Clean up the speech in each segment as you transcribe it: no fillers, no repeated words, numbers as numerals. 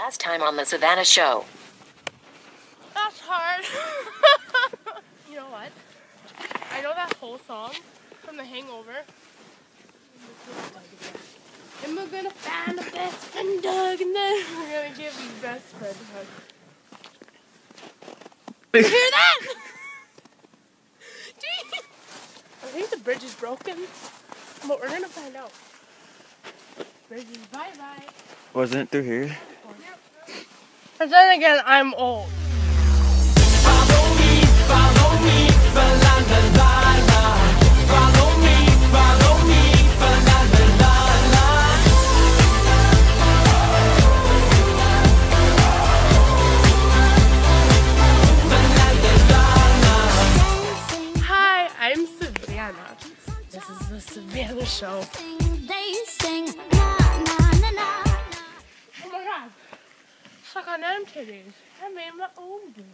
Last time on the Savannah Show. That's hard. You know what? I know that whole song from The Hangover. And we're gonna find a best friend Doug, and then we're gonna give you best friend hug. You hear that? I think the bridge is broken, but we're gonna find out. Bridge is bye-bye. Wasn't it through here? And then again, I'm old. Follow me, la la la. Follow me, la la la. Hi, I'm Savannah. This is the Savannah Show. Oh my god. Suck on them titties. I made my own dude.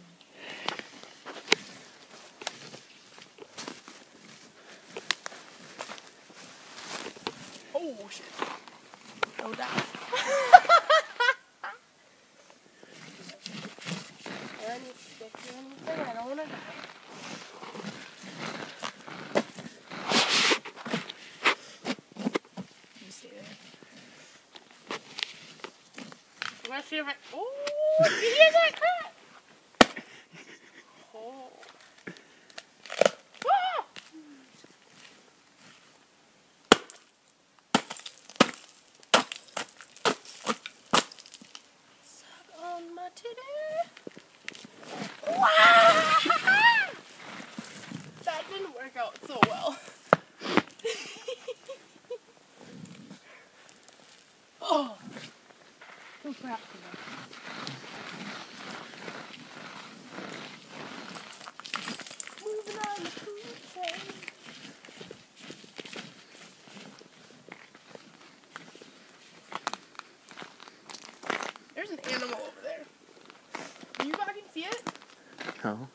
Oh shit. No doubt. I need to stick to anything. I don't want to die. You stay there. Let's see if I. Oh, you hear that crack? Oh. Ah! Suck on my titty. Wow! That didn't work out so well. Oh. So crap today. Moving on the food train. There's an animal over there. Do you fucking see it? No.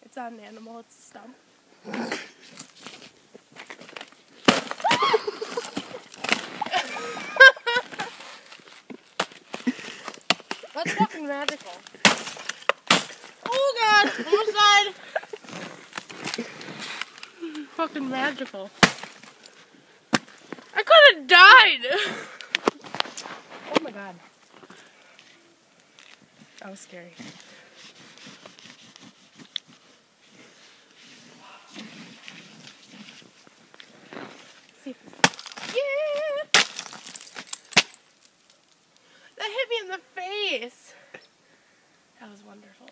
It's not an animal, it's a stump. That's fucking magical. Oh god, almost died. Fucking magical. I could have died. Oh my god. That was scary. See. Yeah! That hit me in the face. That was wonderful.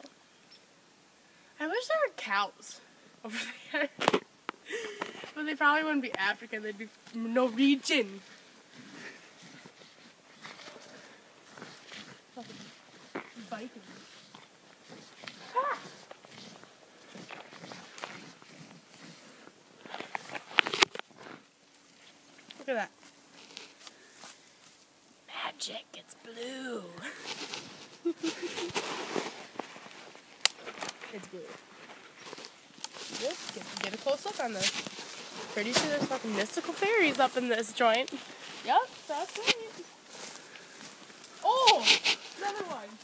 I wish there were cows over there. But they probably wouldn't be African, they'd be Norwegian. Biting. Ah! Look at that. Magic, it's blue. It's blue. Get a close look on this. Pretty sure there's fucking mystical fairies up in this joint. Yep, that's right. Oh! Another one.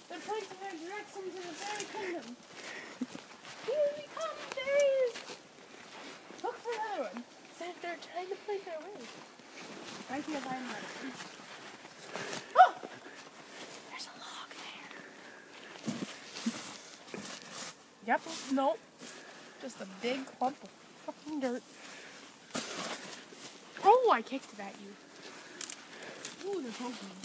They're pointing their direction to the fairy kingdom. Here we come, fairies! Look for another one. See if they're trying to play their way. I can find one. Oh! There's a log there. Yep, nope. Just a big clump of fucking dirt. Oh, I kicked it at you. Ooh, they're poking me.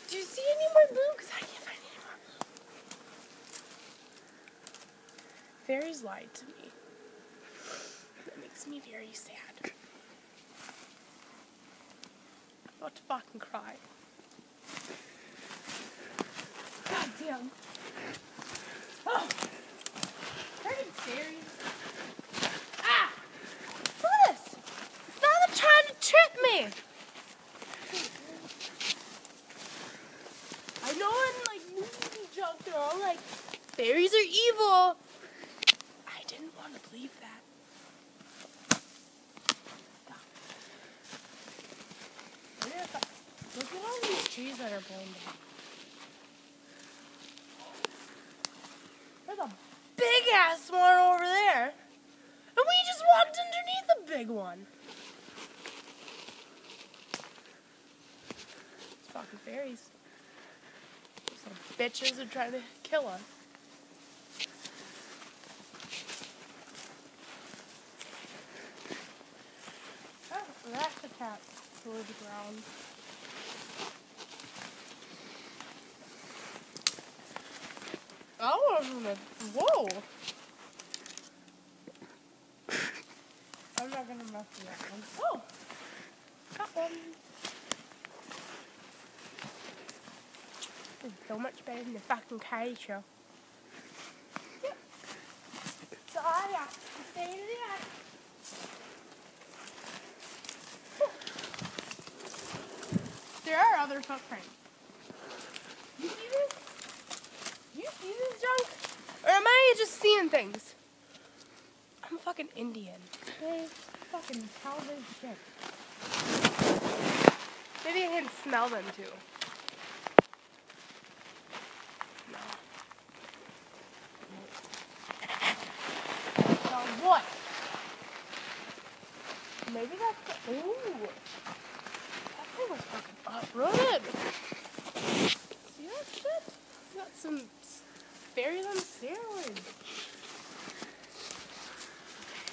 Do you see any more blue? Because I can't find any more blue. Fairies lied to me. That makes me very sad. I'm about to fucking cry. God damn. Oh! Freaking fairies. Ah! Look at this! Now they're trying to trip me! fairies are evil. I didn't want to believe that. Look at all these trees that are blown down. There's a big ass one over there. And we just walked underneath the big one. It's fucking fairies. Some bitches are trying to kill us. Oh, that's a cat toward the ground. Oh, whoa! I'm not gonna mess with that one. Oh! Got one! It's so much better than the fucking Kylie show. Yep. So I got to stay in the attic. There are other footprints. You see this? You see this junk? Or am I just seeing things? I'm fucking Indian. Okay? Fucking tell this shit. Maybe I can smell them too. No. Now what? Maybe that's the. Ooh! That thing was fucking uprooted. See that shit? Got some fairies on steroids.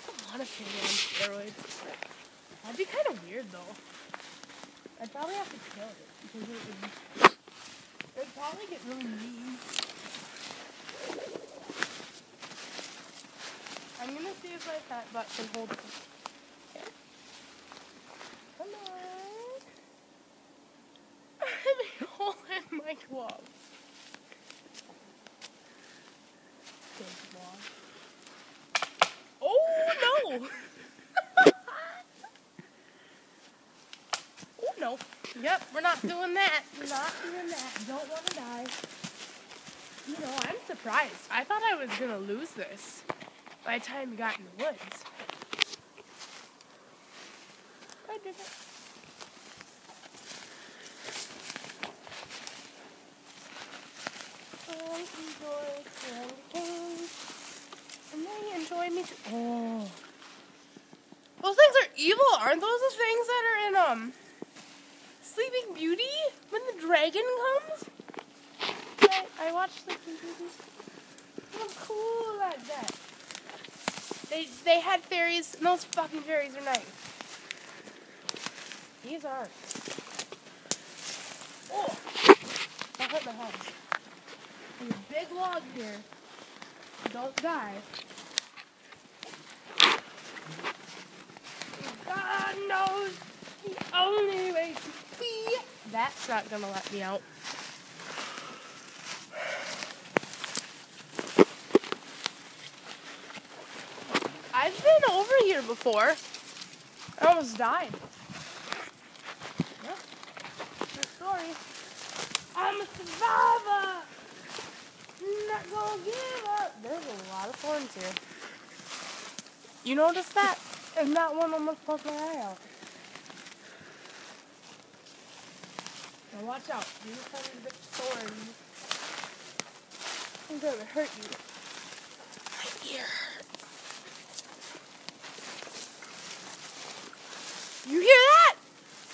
I don't want a fairy on steroids. That'd be kind of weird though. I'd probably have to kill it because it'd probably get really mean. I'm gonna see if my fat butt can hold it. Come on. I have a hole in my glove. Oh no! Oh no. Yep, we're not doing that. We're not doing that. Don't want to die. You know, I'm surprised. I thought I was gonna lose this by the time we got in the woods. I did it. Enjoy candy canes. And they enjoy me too. Oh. Those things are evil, aren't those the things that are in Sleeping Beauty? When the dragon comes? I watched Sleeping Beauty. How cool like that. They had fairies, and those fucking fairies are nice. These aren't. Oh! That hurt my head. There's a big log here. Don't die. God knows the only way to be. That's not gonna let me out. I've been over here before. I almost died. Yeah. True story. I'm a survivor. Not gonna give up. There's a lot of thorns here. You noticed that? And that one almost poked my eye out. Now watch out. These are big thorns. I'm gonna hurt you. My ear hurts. You hear that?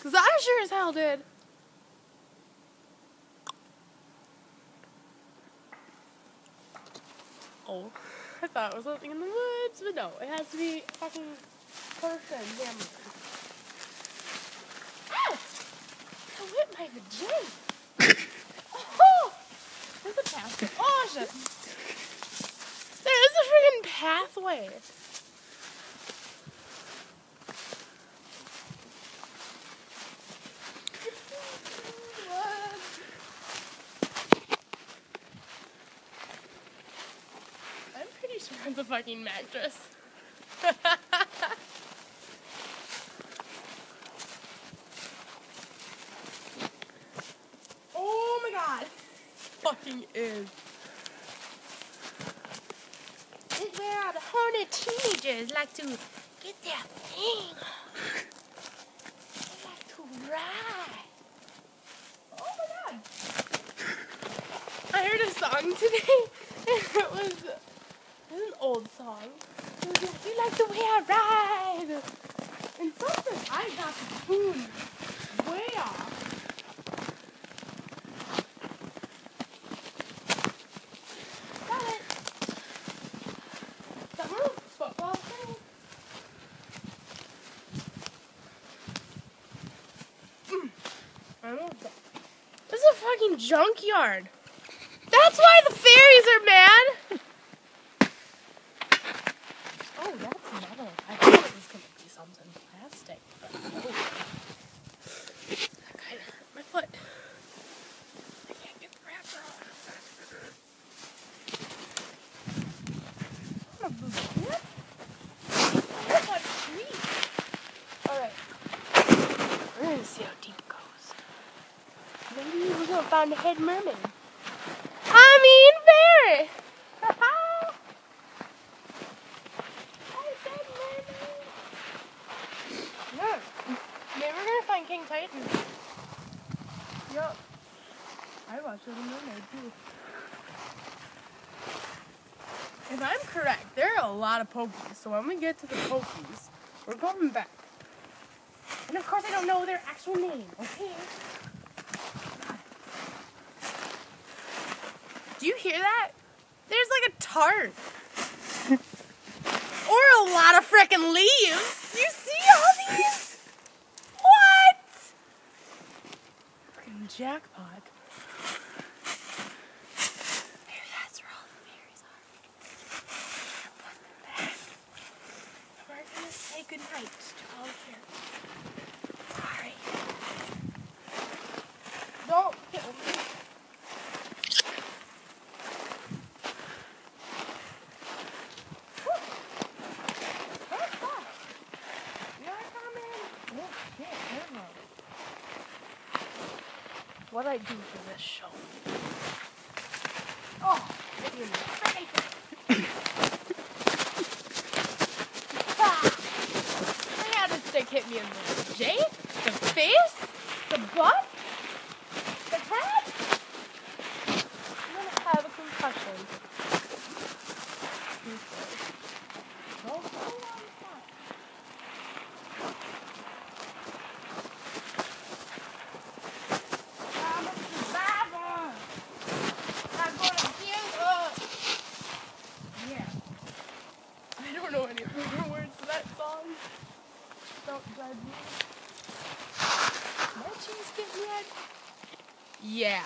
'Cause I sure as hell did. Oh, I thought it was something in the woods, but no, it has to be a fucking person. Damn it. Ow! I whipped my vagina. Oh! There's a pathway. Oh, shit. There is a freaking pathway. It's a fucking mattress. Oh my god. Fucking is. where the horny teenagers like to get their thing on. They like to ride. Oh my god. I heard a song today, and it was an old song. It was like, you like the way I ride. And something, I got the tune way off. Got it. That little football thing. I don't know. This is a fucking junkyard. That's why the fairies are mad. Oh, that's metal. I thought it was gonna be something plastic. But oh. That kind of hurt my foot. I can't get the wrapper off. What a bullshit. That's a tree. Alright. We're gonna see how deep it goes. Maybe we're gonna find a head merman. I mean, fairy! Yeah. Maybe we're gonna find King Titan. Yup. I watched Little Mermaid too. If I'm correct, there are a lot of Pokies, so when we get to the Pokies, we're going back. And of course I don't know their actual name, okay? Do you hear that? There's like a tart. Or a lot of frickin' leaves. You see all these? What? Frickin' jackpot. Maybe that's where all the fairies are. We're gonna say goodnight to all the fairies. Sorry. Don't kill me. What'd I do for this show? Oh, you're freaking I had a stick hit me in the J, the face, the butt, the head. I'm gonna have a concussion. Don't go on that. I don't know any more words to that song. Don't judge me. My cheese get red? Yeah.